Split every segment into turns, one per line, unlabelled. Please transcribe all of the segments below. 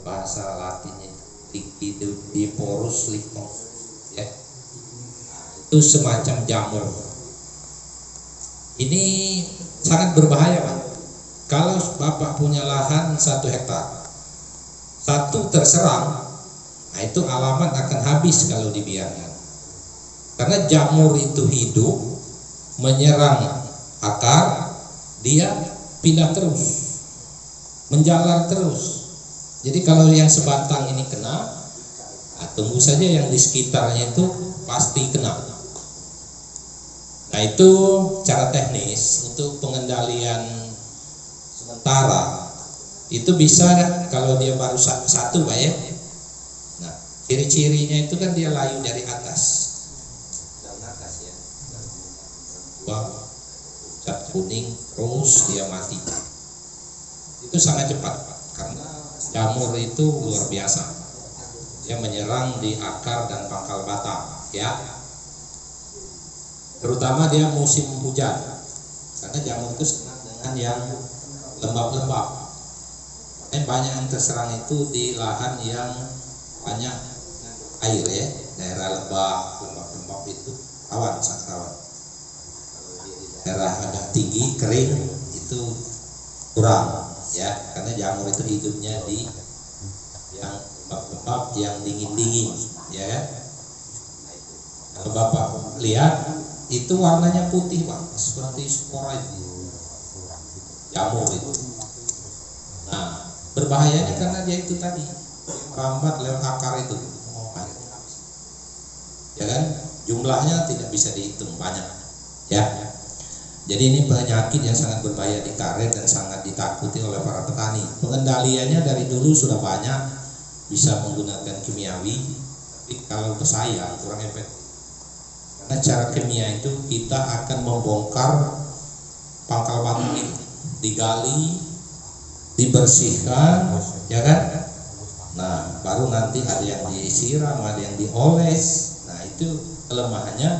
bahasa Latinnya Diporus licos, ya. Itu semacam jamur. Ini sangat berbahaya, Pak. Kalau Bapak punya lahan 1 hektar, satu terserang, nah itu alamat akan habis kalau dibiarkan. Karena jamur itu hidup, menyerang akar, dia pindah terus, menjalar terus. Jadi kalau yang sebatang ini kena, nah tunggu saja yang di sekitarnya itu pasti kena. Nah itu cara teknis untuk pengendalian sementara. Itu bisa kalau dia baru satu, Pak ya. Nah ciri-cirinya itu kan dia layu dari atas, daun atas ya, cat kuning terus dia mati. Itu sangat cepat, Pak, karena jamur itu luar biasa. Dia menyerang di akar dan pangkal batang, ya. Terutama dia musim hujan, karena jamur itu senang dengan yang lembab-lembab. Banyak yang terserang itu di lahan yang banyak air ya, daerah lembab-lembab itu sangat rawan. Kalau di daerah agak tinggi kering itu kurang, ya, karena jamur itu hidupnya di yang lembab-lembab, yang dingin-dingin, ya. Kalau Bapak lihat itu warnanya putih, Pak, seperti spora itu, jamur itu. Nah berbahayanya karena dia itu tadi merambat lewat akar itu, ya kan, jumlahnya tidak bisa dihitung, banyak, ya. Jadi ini penyakit yang sangat berbahaya di karet dan sangat ditakuti oleh para petani. Pengendaliannya dari dulu sudah banyak, bisa menggunakan kimiawi, tapi kalau ke saya kurang efektif. Karena cara kimia itu kita akan membongkar pangkal batang itu, digali, dibersihkan, ya kan. Nah baru nanti ada yang disiram, ada yang dioles. Nah itu kelemahannya,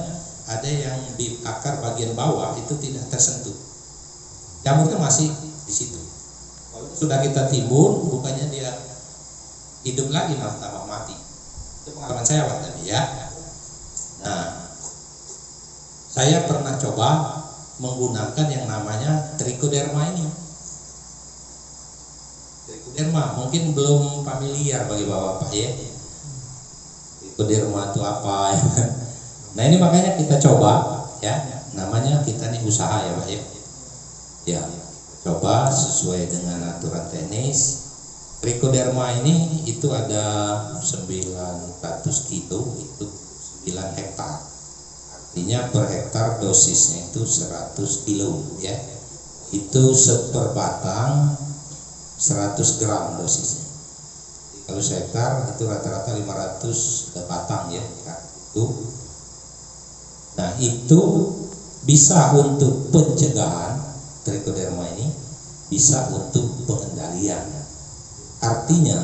ada yang di akar bagian bawah itu tidak tersentuh, jamurnya masih di situ. Kalau sudah kita timbun, bukannya dia hidup lagi, malah tambah mati. Itu pengalaman saya, Pak, tadi ya. Nah saya pernah coba menggunakan yang namanya trichoderma ini. Trichoderma mungkin belum familiar bagi Bapak ya. Trichoderma itu apa ya? Nah ini makanya kita coba ya, namanya kita nih usaha ya, Pak ya. Ya, coba sesuai dengan aturan teknis. Trichoderma ini itu ada 900 kilo, itu 9 hektar. Artinya per hektar dosisnya itu 100 kilo ya. Itu seperbatang 100 gram dosisnya. Kalau sehektar itu rata-rata 500 batang ya. Itu. Nah itu bisa untuk pencegahan, trichoderma ini bisa untuk pengendalian. Artinya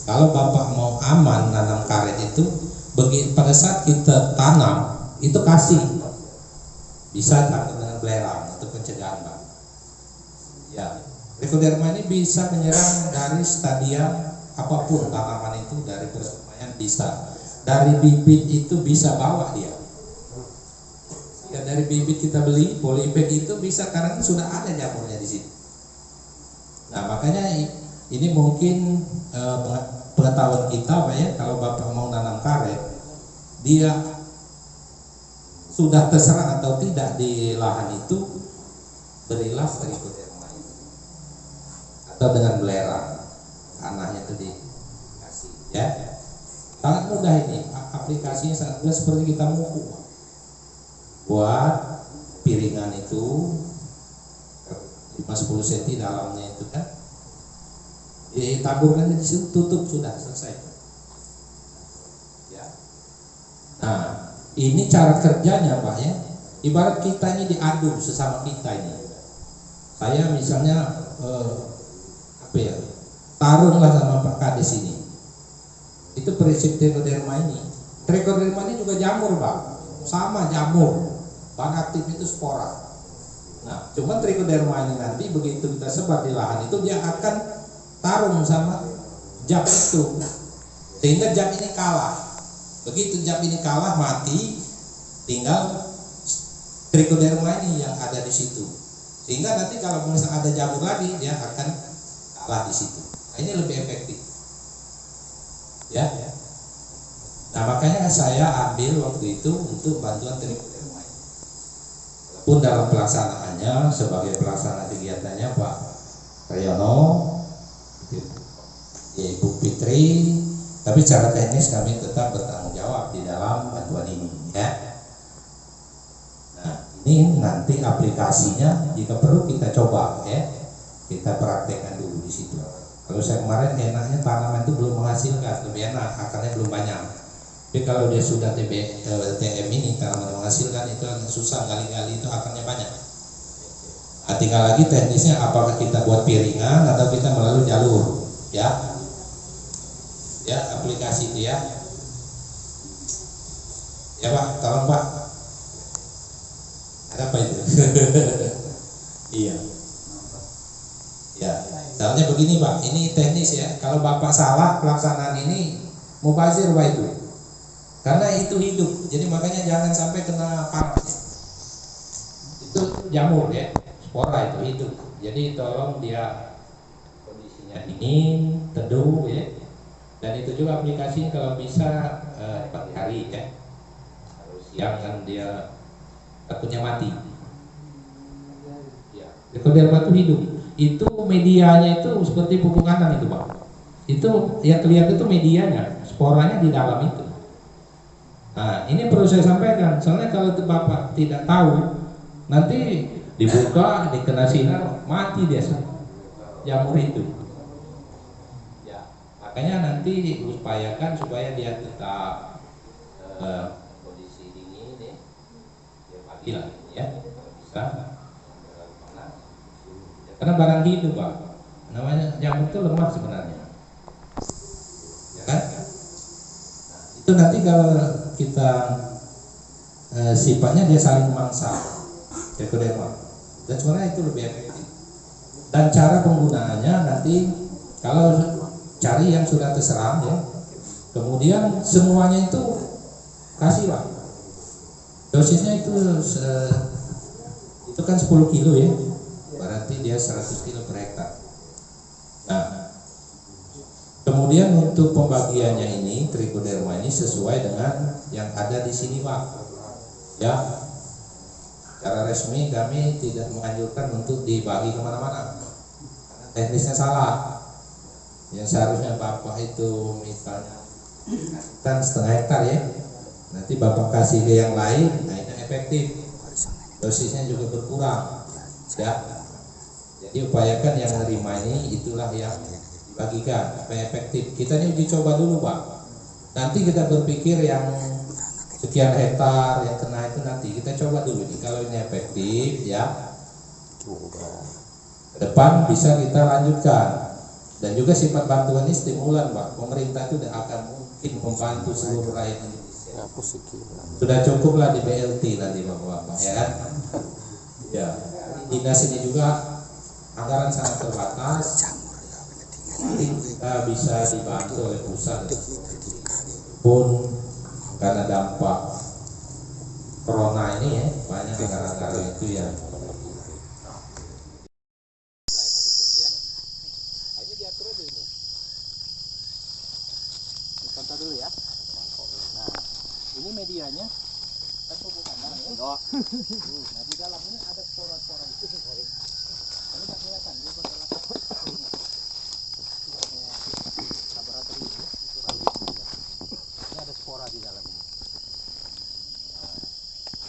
kalau Bapak mau aman nanam karet itu, pada saat kita tanam itu kasih, bisa takut dengan belerang untuk pencegahan, Pak. Ya, trichoderma ini bisa menyerang dari stadium apapun tanaman itu, dari persemaian bisa, dari bibit itu bisa bawa dia. Ya dari bibit kita beli polybag itu bisa, karena sudah ada jamurnya di situ. Nah makanya ini mungkin pengetahuan kita, Pak ya, kalau Bapak mau nanam karet, dia sudah terserang atau tidak di lahan itu, berilah trichoderma itu, atau dengan belerang tanahnya itu dikasih ya. Sangat mudah ini, aplikasinya sangat mudah, seperti kita muku buat piringan itu 5-10 cm dalamnya itu kan, ditaburkan di situ, tutup, sudah selesai ya. Nah ini cara kerjanya, Pak ya. Ibarat kita ini diadu sesama kita ini. Saya misalnya tarunglah sama Pak Kades ini. Itu prinsip trichoderma ini. Trichoderma ini juga jamur, Pak. Sama jamur. Bahan aktif itu spora. Nah, cuma trichoderma ini nanti begitu kita sebar di lahan itu, dia akan tarung sama jam itu, sehingga jam ini kalah. Begitu jam ini kalah mati, tinggal trichoderma ini yang ada di situ. Sehingga nanti kalau misalnya ada jamur lagi, dia akan kalah di situ. Nah, ini lebih efektif. Ya. Nah, makanya saya ambil waktu itu untuk bantuan trichoderma. Walaupun dalam pelaksanaannya sebagai pelaksana kegiatannya Pak Rayono, Ibu Fitri, tapi secara teknis kami tetap bertanggung jawab di dalam bantuan ini, ya. Nah, ini nanti aplikasinya jika perlu kita coba, ya, kita praktekkan dulu di situ. Kalau saya kemarin enaknya tanaman itu belum menghasilkan, lebih enak, akarnya belum banyak. Tapi kalau dia sudah TM ini tanaman menghasilkan itu agak susah, kali-kali itu akarnya banyak. Nah, tinggal lagi teknisnya apakah kita buat piringan atau kita melalui jalur, ya. Ya, aplikasi itu ya. Ya Pak, tolong Pak. Ada apa itu? Iya. Ya, soalnya begini Pak, ini teknis ya. Kalau Bapak salah pelaksanaan ini, mubazir Pak itu. Karena itu hidup, jadi makanya jangan sampai kena panas. Itu jamur ya, spora itu hidup. Jadi tolong dia kondisinya dingin, teduh ya. Dan itu juga aplikasi kalau bisa 4 hari ya. Kalau siang kan dia takutnya mati. Ya. Trichoderma itu hidup. Itu medianya itu seperti pupuk kandang itu Pak. Itu yang kelihatan itu medianya, sporanya di dalam itu. Nah, ini perlu saya sampaikan. Soalnya kalau Bapak tidak tahu, nanti dibuka, dikena sinar, mati dia jamur itu. Makanya nanti upayakan supaya dia tetap kondisi dingin ya, dia pagi lah ya, kalau bisa panas. Karena barang hidup Pak, namanya jamur itu lemah sebenarnya, ya kan? Nah, itu nanti kalau kita sifatnya dia saling memangsa, trichoderma, dan sebenarnya itu lebih efektif. Dan cara penggunaannya nanti kalau cari yang sudah terserang ya, kemudian semuanya itu kasih Pak. Dosisnya itu kan 10 kilo ya, berarti dia 100 kilo per hektar. Nah, kemudian untuk pembagiannya ini trichoderma ini sesuai dengan yang ada di sini Pak. Ya, secara resmi kami tidak menganjurkan untuk dibagi kemana-mana, teknisnya salah. Yang seharusnya Bapak itu misalnya kan 1,5 hektar ya, nanti Bapak kasih ke yang lain, nah itu efektif, dosisnya juga berkurang ya. Jadi upayakan yang menerima ini itulah yang dibagikan supaya efektif. Kita ini uji coba dulu Pak, nanti kita berpikir yang sekian hektar yang kena itu nanti kita coba dulu nih, kalau ini efektif ya, ke depan bisa kita lanjutkan. Dan juga sifat bantuan ini stimulan Pak, pemerintah itu akan mungkin membantu seluruh rakyat Indonesia. Sudah cukuplah di BLT nanti Bapak-Bapak ya kan. Ya, dinas ini juga anggaran sangat terbatas, kita bisa dibantu oleh pusat pun karena dampak corona ini ya, banyak anggaran-anggaran itu yang contoh dulu ya. Nah, ini medianya kan pupuk kandang ya. Nah, di dalam ini ada spora-spora itu sering. Ini nggak kelihatan dia adalah laboratorium ya. Ini ada spora di dalam ini. Nah,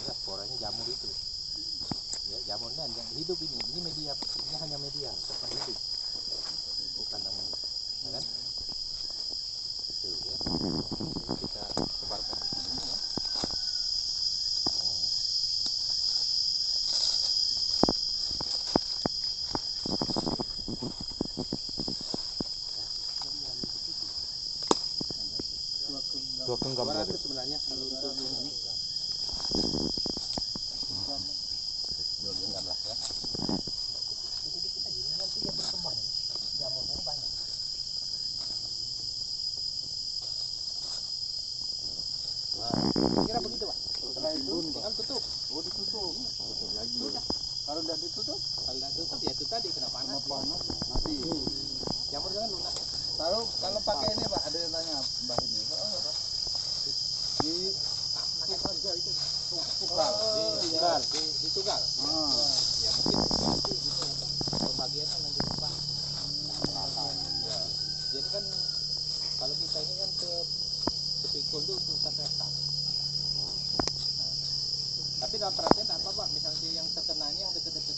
ini sporanya jamur itu. Ya, jamurnya yang hidup ini. Ini media, ini hanya media, bukan hidup. Pupuk kandang ini, ya kan? Itu ya. Kita sebarkan di sini ya. Dua genggam sebenarnya kalau untuk ini. Dua genggam lah ya. Jadi kita gini nanti dia berkembang. Jamurnya banyak. kira begitu Pak.
Setelah itu
Tinggal tutup.
oh ditutup. Tutup lagi. Kalau udah ditutup,
Kalau nggak tutup ya itu tadi kena panas.
kena panas mati.
Jamur jangan lunak.
Taruh kalau pakai ini Pak, ada yang tanya Mbak ini. Di tukar.
Di tugal. Ya mungkin nanti ini apa pembagiannya nanti Pak. Ya. Jadi kan kalau kita ini kan sepikul itu untuk 1 hektar. Tapi dalam perhatian apa Pak? Misalnya yang terkena ini yang dekat-dekat